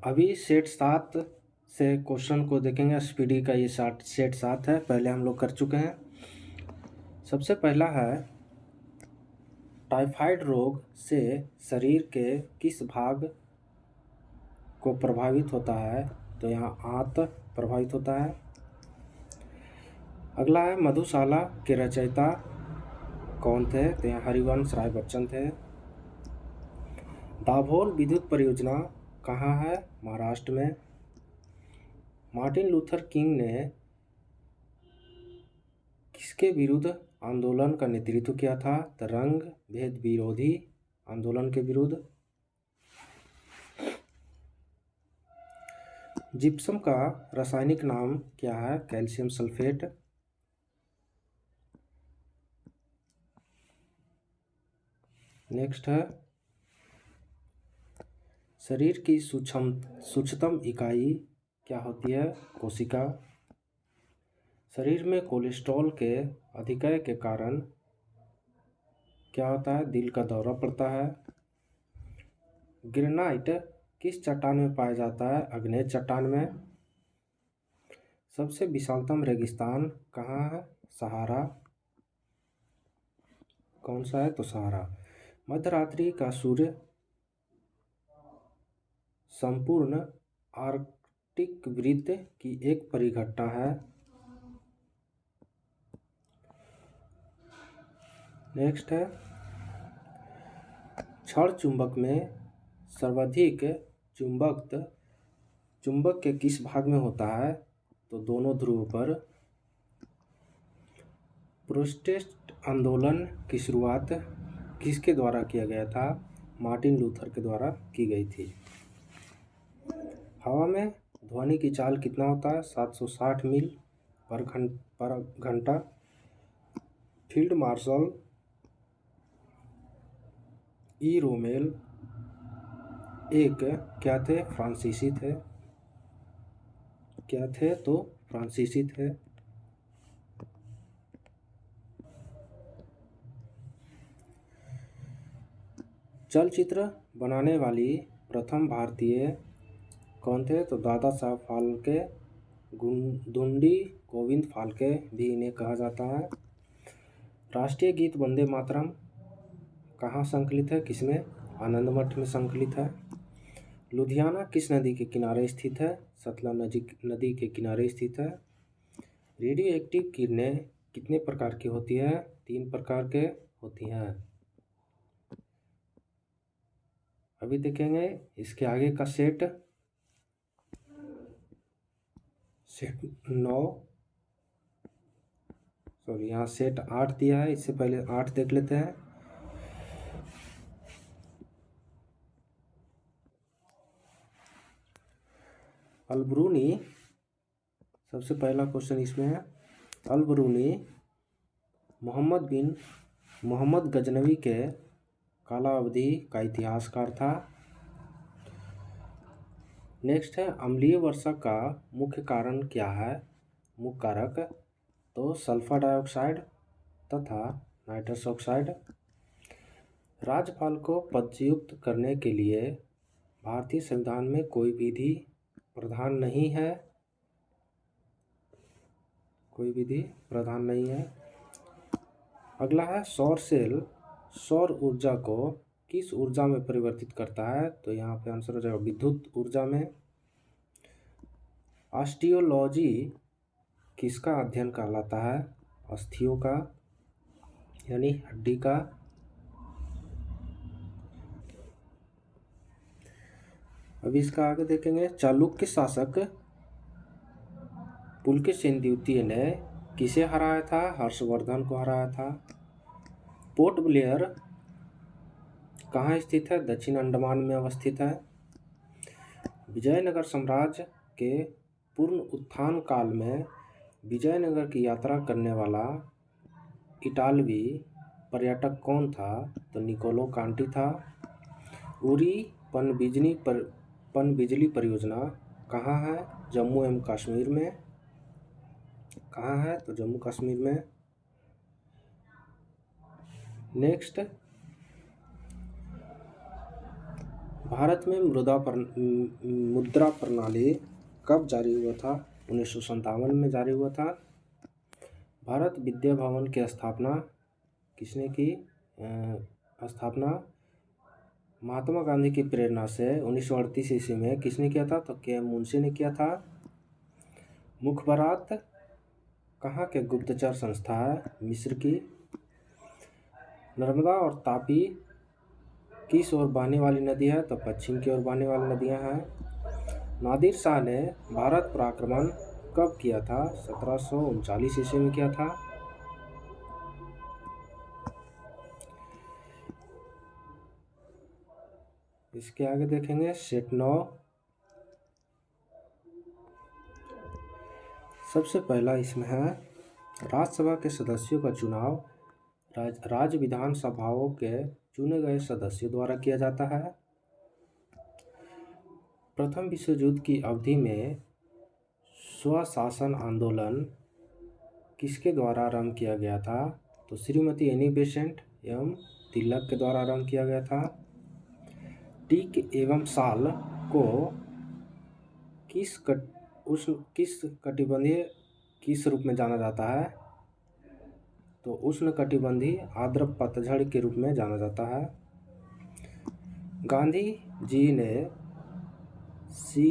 अभी सेट 7 से क्वेश्चन को देखेंगे। स्पीडी का ये सेट 7 है, पहले हम लोग कर चुके हैं। सबसे पहला है, टाइफाइड रोग से शरीर के किस भाग को प्रभावित होता है? तो यहाँ आंत प्रभावित होता है। अगला है, मधुशाला के रचयिता कौन थे? तो यहाँ हरिवंश राय बच्चन थे। दाभोल विद्युत परियोजना कहाँ है? महाराष्ट्र में। मार्टिन लूथर किंग ने किसके विरुद्ध आंदोलन का नेतृत्व किया था? तो रंग भेद विरोधी आंदोलन के विरुद्ध। जिप्सम का रासायनिक नाम क्या है? Calcium sulphate. नेक्स्ट है, शरीर की सूक्ष्मतम इकाई क्या होती है? कोशिका। शरीर में कोलेस्ट्रॉल के अधिक्य के कारण क्या होता है? दिल का दौरा पड़ता है। ग्रेनाइट किस चट्टान में पाया जाता है? अग्नेय चट्टान में। सबसे विशालतम रेगिस्तान कहाँ है? सहारा। कौन सा है? तो सहारा। मध्यरात्रि का सूर्य संपूर्ण आर्कटिक वृत्त की एक परिघटना है। नेक्स्ट है, क्षण चुंबक में सर्वाधिक चुंबक के किस भाग में होता है? तो दोनों ध्रुव पर। प्रोटेस्ट आंदोलन की शुरुआत किसके द्वारा किया गया था? मार्टिन लूथर के द्वारा की गई थी। हवा में ध्वनि की चाल कितना होता है? 760 मील पर घंटा। फील्ड मार्शल ई रोमेल एक क्या थे? फ्रांसीसी थे। क्या थे? तो फ्रांसीसी थे। चलचित्र बनाने वाली प्रथम भारतीय कौन थे? तो दादा साहब फाल्के, धुंडी गोविंद फाल्के भी इन्हें कहा जाता है। राष्ट्रीय गीत वंदे मातरम कहाँ संकलित है? किसमें? आनंद मठ में संकलित है। लुधियाना किस नदी के किनारे स्थित है? सतलज नदी के किनारे स्थित है। रेडियो एक्टिव किरणें कितने प्रकार की होती है? 3 प्रकार के होती हैं। अभी देखेंगे इसके आगे का सेट 9, सॉरी यहाँ सेट 8 दिया है। इससे पहले 8 देख लेते हैं। अलबरूनी, सबसे पहला क्वेश्चन इसमें है, अलबरूनी मोहम्मद बिन मोहम्मद गजनवी के कालावधि का इतिहासकार था। नेक्स्ट है, अम्लीय वर्षा का मुख्य कारण क्या है? मुख्य कारक तो सल्फर डाइऑक्साइड तथा नाइट्रस ऑक्साइड। राज्यपाल को पदच्युत करने के लिए भारतीय संविधान में कोई विधि प्रधान नहीं है। कोई विधि प्रधान नहीं है। अगला है, सौर सेल सौर ऊर्जा को किस ऊर्जा में परिवर्तित करता है? तो यहाँ पे आंसर हो जाएगा विद्युत ऊर्जा में। ऑस्टियोलॉजी किसका अध्ययन कहलाता है? अस्थियों का, यानी हड्डी का। अभी इसका आगे देखेंगे, चालुक्य शासक पुलकेशिन द्वितीय ने किसे हराया था? हर्षवर्धन को हराया था। पोर्ट ब्लेयर कहाँ स्थित है? दक्षिण अंडमान में अवस्थित है। विजयनगर साम्राज्य के पूर्ण उत्थान काल में विजयनगर की यात्रा करने वाला इटालवी पर्यटक कौन था? तो निकोलो कांटी था। उरी पनबिजली परियोजना कहाँ है? जम्मू एवं कश्मीर में। कहाँ है? तो जम्मू कश्मीर में। नेक्स्ट, भारत में मुद्रा प्रणाली कब जारी हुआ था? 1957 में जारी हुआ था। भारत विद्या भवन की स्थापना किसने की? स्थापना महात्मा गांधी की प्रेरणा से 1938 ईस्वी में किसने किया था? तो के मुंशी ने किया था। मुखबरात कहाँ के गुप्तचर संस्था है? मिस्र की। नर्मदा और तापी किस ओर बहने वाली नदी है? तो पश्चिम की ओर बहने वाली नदियां हैं। नादिर शाह ने भारत पर आक्रमण कब किया था? 1739 ईस्वी में किया था। इसके आगे देखेंगे सेट 9। सबसे पहला इसमें है राज्यसभा के सदस्यों का चुनाव राज्य विधानसभाओं के चुने गए सदस्यों द्वारा किया जाता है। प्रथम विश्व युद्ध की अवधि में स्वशासन आंदोलन किसके द्वारा आरंभ किया गया था? तो श्रीमती एनी बेसेंट एवं तिलक के द्वारा आरंभ किया गया था। टीक एवं साल को किस कटिबंधीय किस रूप में जाना जाता है? तो उष्णकटिबंधीय आर्द्र पतझड़ के रूप में जाना जाता है। गांधी जी ने सी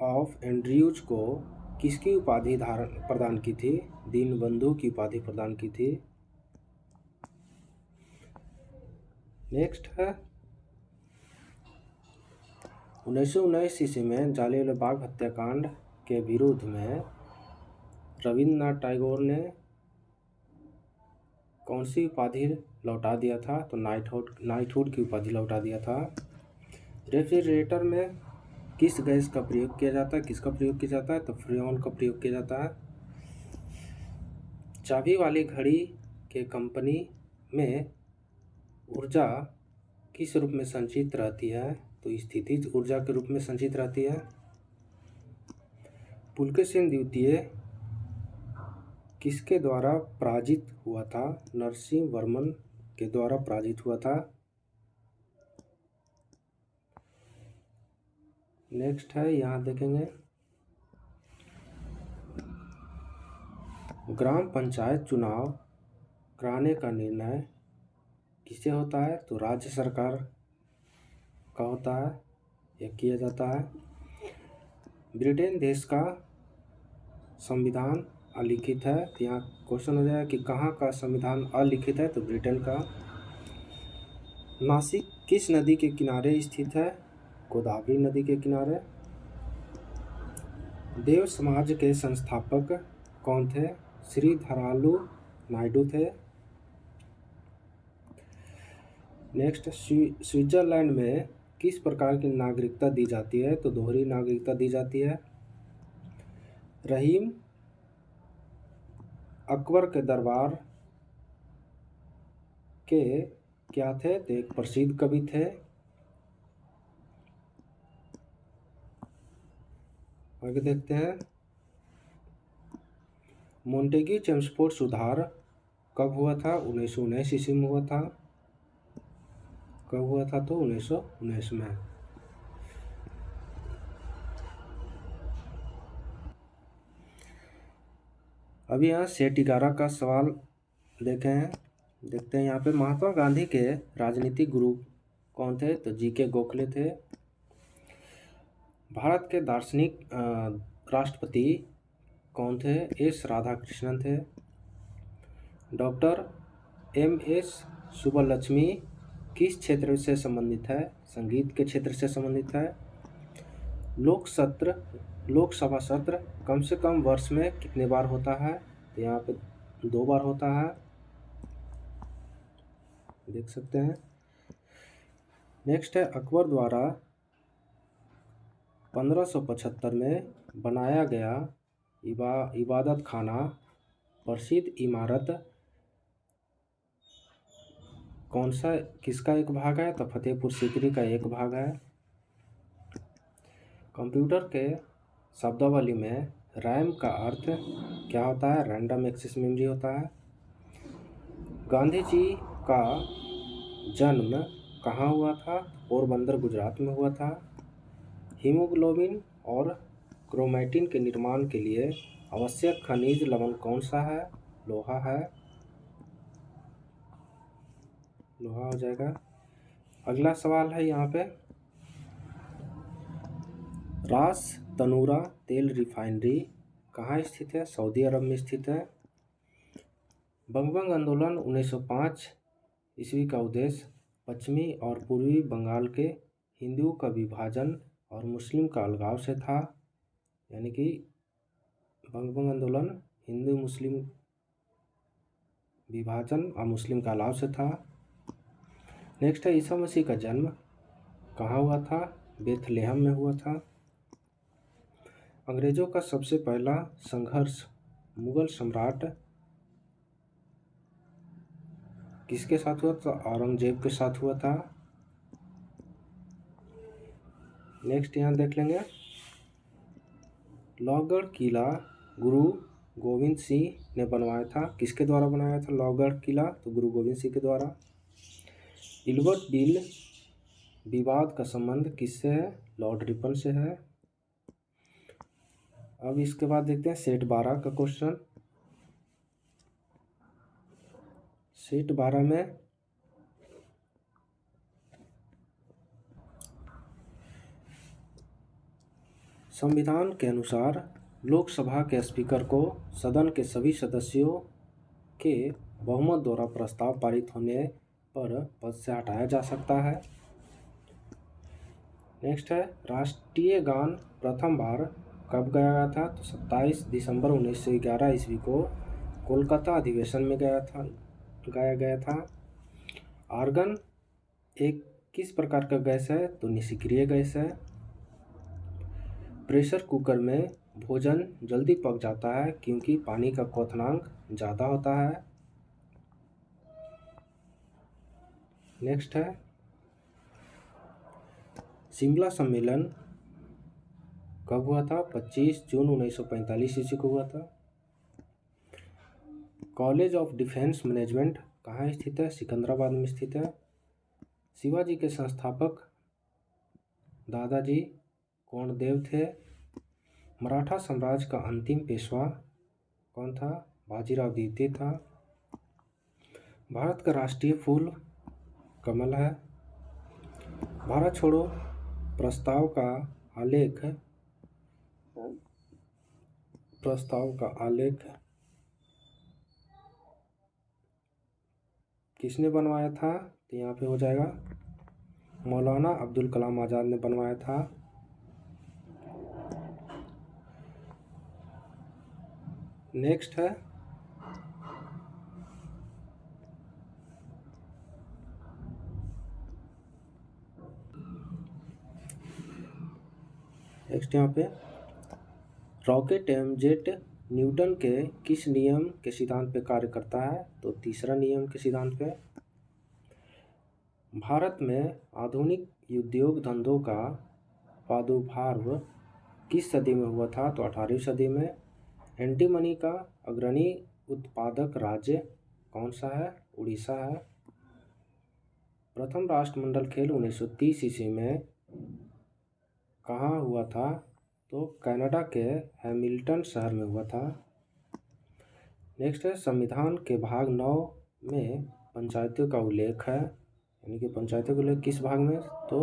ऑफ एंड्रयूज को किसकी उपाधि प्रदान की थी? दीनबंधु की उपाधि प्रदान की थी। नेक्स्ट है 1919 ईस्वी में जालियांवाला बाग हत्याकांड के विरोध में रविंद्रनाथ टैगोर ने कौन सी उपाधि लौटा दिया था? तो नाइटहुड की उपाधि लौटा दिया था। रेफ्रिजरेटर में किस गैस का प्रयोग किया जाता है? किसका प्रयोग किया जाता है? तो फ्रेऑन का प्रयोग किया जाता है। चाबी वाली घड़ी के कंपनी में ऊर्जा किस रूप में संचित रहती है? तो स्थितिज ऊर्जा के रूप में संचित रहती है। पुलकेशिन द्वितीय किसके द्वारा पराजित हुआ था? नरसिंह वर्मन के द्वारा पराजित हुआ था। नेक्स्ट है यहाँ देखेंगे ग्राम पंचायत चुनाव कराने का निर्णय किससे होता है? तो राज्य सरकार का होता है या किया जाता है। ब्रिटेन देश का संविधान अलिखित है। तो यहाँ क्वेश्चन हो जाएगा कि कहाँ का संविधान अलिखित है? तो ब्रिटेन का। नासिक किस नदी के किनारे स्थित है? गोदावरी नदी के किनारे। देव समाज के संस्थापक कौन थे? श्री धरालू नायडू थे। नेक्स्ट स्विट्जरलैंड में किस प्रकार की नागरिकता दी जाती है? तो दोहरी नागरिकता दी जाती है। रहीम अकबर के दरबार के क्या थे? तो एक प्रसिद्ध कवि थे। आगे देखते हैं मोंटेग्यू चेम्सफोर्ड सुधार कब हुआ था? 1919 ईस्वी में हुआ था। कब हुआ था? तो 1919 में। अभी यहाँ सेट 11 का सवाल देखते हैं यहाँ पे महात्मा गांधी के राजनीतिक गुरु कौन थे? तो जीके गोखले थे। भारत के दार्शनिक राष्ट्रपति कौन थे? एस राधाकृष्णन थे। डॉक्टर MS सुब्बलक्ष्मी किस क्षेत्र से संबंधित है? संगीत के क्षेत्र से संबंधित है। लोकसभा सत्र कम से कम वर्ष में कितने बार होता है? तो यहाँ पे 2 बार होता है, देख सकते हैं। नेक्स्ट है अकबर द्वारा 1575 में बनाया गया इबादत खाना प्रसिद्ध इमारत कौन सा किसका एक भाग है? तो फतेहपुर सीकरी का एक भाग है। कंप्यूटर के शब्दावली में रैम का अर्थ क्या होता है? रैंडम एक्सेस मेमोरी होता है। गांधी जी का जन्म कहाँ हुआ था? पोरबंदर गुजरात में हुआ था। हीमोग्लोबिन और क्रोमैटिन के निर्माण के लिए आवश्यक खनिज लवण कौन सा है? लोहा है। लोहा हो जाएगा। अगला सवाल है यहाँ पे, रास तनूरा तेल रिफाइनरी कहाँ स्थित है? सऊदी अरब में स्थित है। बंगभंग आंदोलन 1905 ईस्वी का उद्देश्य पश्चिमी और पूर्वी बंगाल के हिंदुओं का विभाजन और मुस्लिम का अलगाव से था। यानी कि बंगभंग आंदोलन हिंदू मुस्लिम विभाजन और मुस्लिम का अलगाव से था। नेक्स्ट है, ईसा मसीह का जन्म कहाँ हुआ था? बेथलेहम में हुआ था। अंग्रेजों का सबसे पहला संघर्ष मुगल सम्राट किसके साथ हुआ था? औरंगजेब के साथ हुआ था। नेक्स्ट यहाँ देख लेंगे, लोहगढ़ किला गुरु गोविंद सिंह ने बनवाया था। किसके द्वारा बनाया था लोहगढ़ किला? तो गुरु गोविंद सिंह के द्वारा। इल्बर्ट बिल विवाद का संबंध किससे है? लॉर्ड रिपन से है। अब इसके बाद देखते हैं सेट 12 का क्वेश्चन। सेट 12 में संविधान के अनुसार लोकसभा के स्पीकर को सदन के सभी सदस्यों के बहुमत द्वारा प्रस्ताव पारित होने पर पद से हटाया जा सकता है। नेक्स्ट है, राष्ट्रीय गान प्रथम बार कब गाया गया था? तो 27 दिसंबर 1911 ईस्वी को कोलकाता अधिवेशन में गाया गया था। आर्गन एक किस प्रकार का गैस है? तो निष्क्रिय गैस है। प्रेशर कुकर में भोजन जल्दी पक जाता है क्योंकि पानी का क्वथनांक ज़्यादा होता है। नेक्स्ट है, शिमला सम्मेलन कब हुआ था? 25 जून 1945 ईस्वी को हुआ था। कॉलेज ऑफ डिफेंस मैनेजमेंट कहाँ स्थित है? सिकंदराबाद में स्थित है। शिवाजी के संस्थापक दादाजी कोंडदेव थे। मराठा साम्राज्य का अंतिम पेशवा कौन था? बाजीराव द्वितीय था। भारत का राष्ट्रीय फूल कमल है। भारत छोड़ो प्रस्ताव का आलेख किसने बनवाया था? तो यहाँ पे हो जाएगा मौलाना अब्दुल कलाम आज़ाद ने बनवाया था। नेक्स्ट है, यहाँ पे रॉकेट एवं जेट न्यूटन के किस नियम के सिद्धांत पे कार्य करता है? तो तीसरा नियम के सिद्धांत पे। भारत में आधुनिक उद्योग धंधों का प्रादुर्भाव किस सदी में हुआ था? तो 18वीं सदी में। एंटीमनी का अग्रणी उत्पादक राज्य कौन सा है? उड़ीसा है। प्रथम राष्ट्रमंडल खेल 1930 ईस्वी में कहाँ हुआ था? तो कनाडा के हैमिल्टन शहर में हुआ था। नेक्स्ट है, संविधान के भाग 9 में पंचायतों का उल्लेख है। यानी कि पंचायतों का उल्लेख किस भाग में? तो